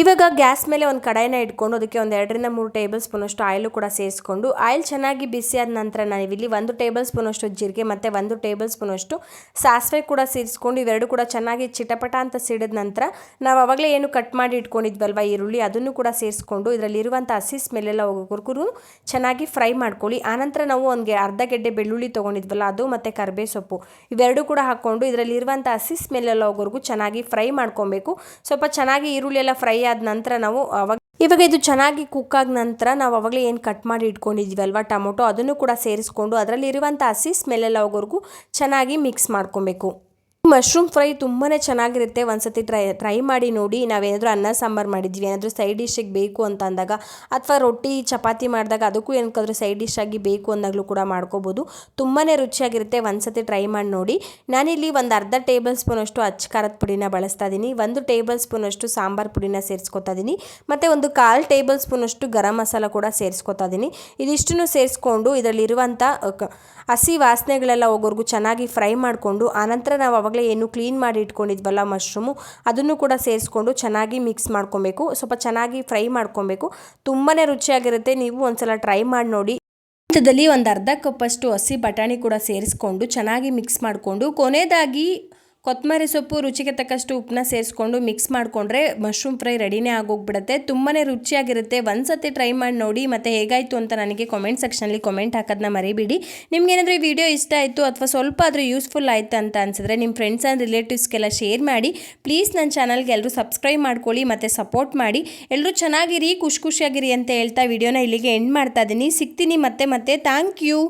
ಇವಾಗ ಗ್ಯಾಸ್ ಮೇಲೆ ಒಂದು ಕಡಾಯಿನ ಇಟ್ಕೊಂಡು ಅದಕ್ಕೆ ಒಂದು 2 ರಿಂದ 3 ಟೇಬಲ್ ಸ್ಪೂನಷ್ಟು ಆಯಿಲು ಕೂಡ ಸೇರಿಸ್ಕೊಂಡು ಆಯಿಲ್ ಚೆನ್ನಾಗಿ ಬಿಸಿಯಾದ ನಂತರ ನಾವಿಲ್ಲಿ 1 ಟೇಬಲ್ ಸ್ಪೂನಷ್ಟು ಜೀರಿಗೆ ಮತ್ತು 1 ಟೇಬಲ್ ಸ್ಪೂನಷ್ಟು ಸಾಸಿವೆ ಕೂಡ ಸೇರಿಸ್ಕೊಂಡು ಇವೆರಡು ಕೂಡ ಚೆನ್ನಾಗಿ ಚಿಟಪಟ ಅಂತ ಸಿಡಿದ ನಂತರ ನಾವು ಆವಾಗಲೇ ಏನು ಕಟ್ ಮಾಡಿ ಇಟ್ಕೊಂಡಿದ್ವಲ್ವ ಈರುಳ್ಳಿ ಅದನ್ನು ಕೂಡ ಸೇರಿಸ್ಕೊಂಡು ಇದರಲ್ಲಿರುವಂಥ ಹಸಿ ಸ್ಮೆಲ್ ಎಲ್ಲ ಹೋಗೋವರೆಗೂ ಚೆನ್ನಾಗಿ ಫ್ರೈ ಮಾಡ್ಕೊಳ್ಳಿ. ಆನಂತರ ನಾವು ಒಂದು ಅರ್ಧ ಗೆಡ್ಡೆ ಬೆಳ್ಳುಳ್ಳಿ ತೊಗೊಂಡಿದ್ವಲ್ಲ ಅದು ಮತ್ತು ಕರಿಬೇವು ಸೊಪ್ಪು ಇವೆರಡು ಕೂಡ ಹಾಕ್ಕೊಂಡು ಇದರಲ್ಲಿರುವಂಥ ಹಸಿ ಸ್ಮೆಲ್ ಎಲ್ಲ ಹೋಗೋವರೆಗೂ ಚೆನ್ನಾಗಿ ಫ್ರೈ ಮಾಡ್ಕೊಬೇಕು. ಸ್ವಲ್ಪ ಚೆನ್ನಾಗಿ ಈರುಳ್ಳಿ ಎಲ್ಲ ಫ್ರೈ ಫ್ರೈ ಆದ ನಂತರ ನಾವು ಇವಾಗ ಇದು ಚೆನ್ನಾಗಿ ಕುಕ್ ಆದ ನಂತರ ನಾವು ಅವಾಗಲೇ ಏನು ಕಟ್ ಮಾಡಿ ಇಟ್ಕೊಂಡಿದ್ವಲ್ವ ಟೊಮೊಟೊ ಅದನ್ನು ಕೂಡ ಸೇರಿಸ್ಕೊಂಡು ಅದರಲ್ಲಿರುವಂಥ ಹಸಿ ಸ್ಮೆಲ್ ಎಲ್ಲ ಹೋಗೋವರೆಗೂ ಚೆನ್ನಾಗಿ ಮಿಕ್ಸ್ ಮಾಡ್ಕೊಬೇಕು. ಮಶ್ರೂಮ್ ಫ್ರೈ ತುಂಬಾ ಚೆನ್ನಾಗಿರುತ್ತೆ. ಒಂದ್ಸತಿ ಟ್ರೈ ಮಾಡಿ ನೋಡಿ. ನಾವೇನಾದರೂ ಅನ್ನ ಸಾಂಬಾರು ಮಾಡಿದ್ವಿ, ಏನಾದರೂ ಸೈಡ್ ಡಿಶ್ಶಿಗೆ ಬೇಕು ಅಂತ ಅಂದಾಗ ಅಥವಾ ರೊಟ್ಟಿ ಚಪಾತಿ ಮಾಡಿದಾಗ ಅದಕ್ಕೂ ಏನಕ್ಕಾದ್ರೂ ಸೈಡ್ ಡಿಶ್ ಆಗಿ ಬೇಕು ಅಂದಾಗಲೂ ಕೂಡ ಮಾಡ್ಕೋಬೋದು. ತುಂಬಾ ರುಚಿಯಾಗಿರುತ್ತೆ. ಒಂದ್ಸತಿ ಟ್ರೈ ಮಾಡಿ ನೋಡಿ. ನಾನಿಲ್ಲಿ ಒಂದು ಅರ್ಧ ಟೇಬಲ್ ಸ್ಪೂನಷ್ಟು ಅಚ್ಚ ಖಾರದ ಪುಡಿನ ಬಳಸ್ತಾ ಇದ್ದೀನಿ, 1 ಟೇಬಲ್ ಸ್ಪೂನಷ್ಟು ಸಾಂಬಾರು ಪುಡಿನ ಸೇರಿಸ್ಕೊತಾ ಇದ್ದೀನಿ, ಮತ್ತು 1/4 ಟೇಬಲ್ ಸ್ಪೂನಷ್ಟು ಗರಂ ಮಸಾಲ ಕೂಡ ಸೇರಿಸ್ಕೊತಾ ಇದ್ದೀನಿ. ಇದಿಷ್ಟನ್ನು ಸೇರಿಸ್ಕೊಂಡು ಇದರಲ್ಲಿರುವಂಥ ಹಸಿ ವಾಸನೆಗಳೆಲ್ಲ ಹೋಗೋವರೆಗೂ ಚೆನ್ನಾಗಿ ಫ್ರೈ ಮಾಡಿಕೊಂಡು ಆನಂತರ ನಾವು ಅವಾಗಲೇ ಏನು ಕ್ಲೀನ್ ಮಾಡಿ ಇಟ್ಕೊಂಡಿದ್ವಲ್ಲ ಮಶ್ರೂಮು ಅದನ್ನು ಕೂಡ ಸೇರಿಸ್ಕೊಂಡು ಚೆನ್ನಾಗಿ ಮಿಕ್ಸ್ ಮಾಡ್ಕೊಬೇಕು. ಸ್ವಲ್ಪ ಚೆನ್ನಾಗಿ ಫ್ರೈ ಮಾಡ್ಕೊಬೇಕು. ತುಂಬಾ ರುಚಿಯಾಗಿರುತ್ತೆ. ನೀವು ಒಂದ್ಸಲ ಟ್ರೈ ಮಾಡಿ ನೋಡಿ. ಹಂತದಲ್ಲಿ ಒಂದು ಅರ್ಧ ಕಪ್ಪಷ್ಟು ಹಸಿ ಬಟಾಣಿ ಕೂಡ ಸೇರಿಸ್ಕೊಂಡು ಚೆನ್ನಾಗಿ ಮಿಕ್ಸ್ ಮಾಡಿಕೊಂಡು ಕೊನೆಯದಾಗಿ ಕೊತ್ತಂಬರಿ ಸೊಪ್ಪು ರುಚಿಗೆ ತಕ್ಕಷ್ಟು ಉಪ್ಪನ್ನ ಸೇರಿಸ್ಕೊಂಡು ಮಿಕ್ಸ್ ಮಾಡಿಕೊಂಡ್ರೆ ಮಶ್ರೂಮ್ ಫ್ರೈ ರೆಡಿನೇ ಆಗೋಗ್ಬಿಡುತ್ತೆ. ತುಂಬಾ ರುಚಿಯಾಗಿರುತ್ತೆ. ಒಂದ್ಸತಿ ಟ್ರೈ ಮಾಡಿ ನೋಡಿ. ಮತ್ತು ಹೇಗಾಯಿತು ಅಂತ ನನಗೆ ಕಾಮೆಂಟ್ ಸೆಕ್ಷನಲ್ಲಿ ಕಾಮೆಂಟ್ ಹಾಕೋದನ್ನ ಮರಿಬೇಡಿ. ನಿಮ್ಗೇನಾದರೂ ಈ ವಿಡಿಯೋ ಇಷ್ಟ ಆಯಿತು ಅಥವಾ ಸ್ವಲ್ಪ ಆದರೂ ಯೂಸ್ಫುಲ್ ಆಯಿತು ಅಂತ ಅನಿಸಿದ್ರೆ ನಿಮ್ಮ ಫ್ರೆಂಡ್ಸ್ ಆ್ಯಂಡ್ ರಿಲೇಟಿವ್ಸ್ಗೆಲ್ಲ ಶೇರ್ ಮಾಡಿ. ಪ್ಲೀಸ್ ನನ್ನ ಚಾನಲ್ಗೆ ಎಲ್ಲರೂ ಸಬ್ಸ್ಕ್ರೈಬ್ ಮಾಡ್ಕೊಳ್ಳಿ ಮತ್ತು ಸಪೋರ್ಟ್ ಮಾಡಿ. ಎಲ್ಲರೂ ಚೆನ್ನಾಗಿರಿ, ಖುಷಿಯಾಗಿರಿ ಅಂತ ಹೇಳ್ತಾ ವಿಡಿಯೋನ ಇಲ್ಲಿಗೆ ಎಂಡ್ ಮಾಡ್ತಾ ಇದ್ದೀನಿ. ಸಿಗ್ತೀನಿ ಮತ್ತೆ. Thank you.